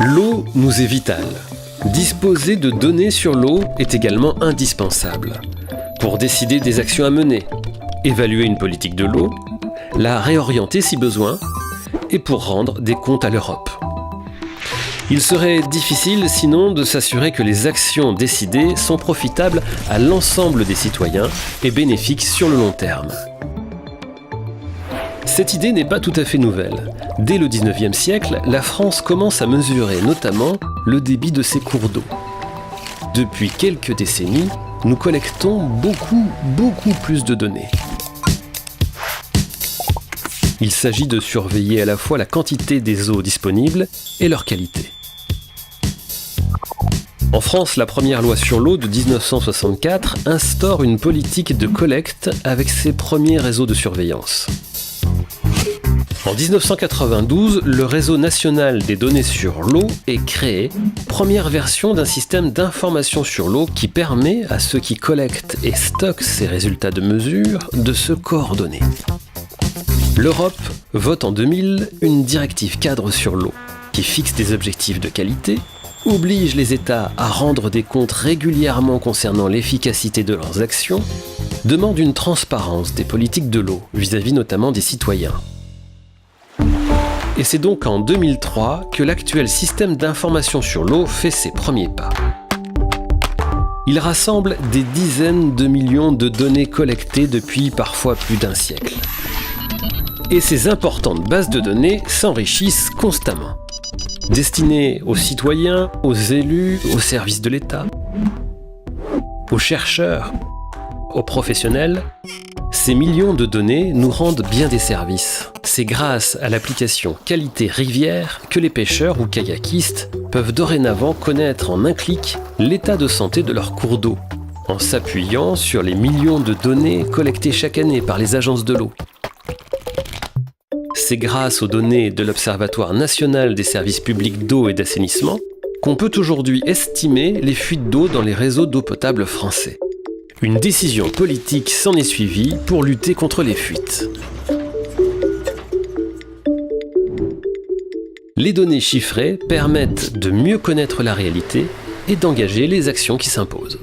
L'eau nous est vitale. Disposer de données sur l'eau est également indispensable pour décider des actions à mener, évaluer une politique de l'eau, la réorienter si besoin, et pour rendre des comptes à l'Europe. Il serait difficile sinon de s'assurer que les actions décidées sont profitables à l'ensemble des citoyens et bénéfiques sur le long terme. Cette idée n'est pas tout à fait nouvelle. Dès le XIXe siècle, la France commence à mesurer notamment le débit de ses cours d'eau. Depuis quelques décennies, nous collectons beaucoup plus de données. Il s'agit de surveiller à la fois la quantité des eaux disponibles et leur qualité. En France, la première loi sur l'eau de 1964 instaure une politique de collecte avec ses premiers réseaux de surveillance. En 1992, le réseau national des données sur l'eau est créé, première version d'un système d'information sur l'eau qui permet à ceux qui collectent et stockent ces résultats de mesure de se coordonner. L'Europe vote en 2000 une directive cadre sur l'eau qui fixe des objectifs de qualité, oblige les États à rendre des comptes régulièrement concernant l'efficacité de leurs actions, demande une transparence des politiques de l'eau vis-à-vis notamment des citoyens. Et c'est donc en 2003 que l'actuel système d'information sur l'eau fait ses premiers pas. Il rassemble des dizaines de millions de données collectées depuis parfois plus d'un siècle. Et ces importantes bases de données s'enrichissent constamment. Destinées aux citoyens, aux élus, aux services de l'État, aux chercheurs, aux professionnels, ces millions de données nous rendent bien des services. C'est grâce à l'application Qualité Rivière que les pêcheurs ou kayakistes peuvent dorénavant connaître en un clic l'état de santé de leur cours d'eau, en s'appuyant sur les millions de données collectées chaque année par les agences de l'eau. C'est grâce aux données de l'Observatoire national des services publics d'eau et d'assainissement qu'on peut aujourd'hui estimer les fuites d'eau dans les réseaux d'eau potable français. Une décision politique s'en est suivie pour lutter contre les fuites. Les données chiffrées permettent de mieux connaître la réalité et d'engager les actions qui s'imposent.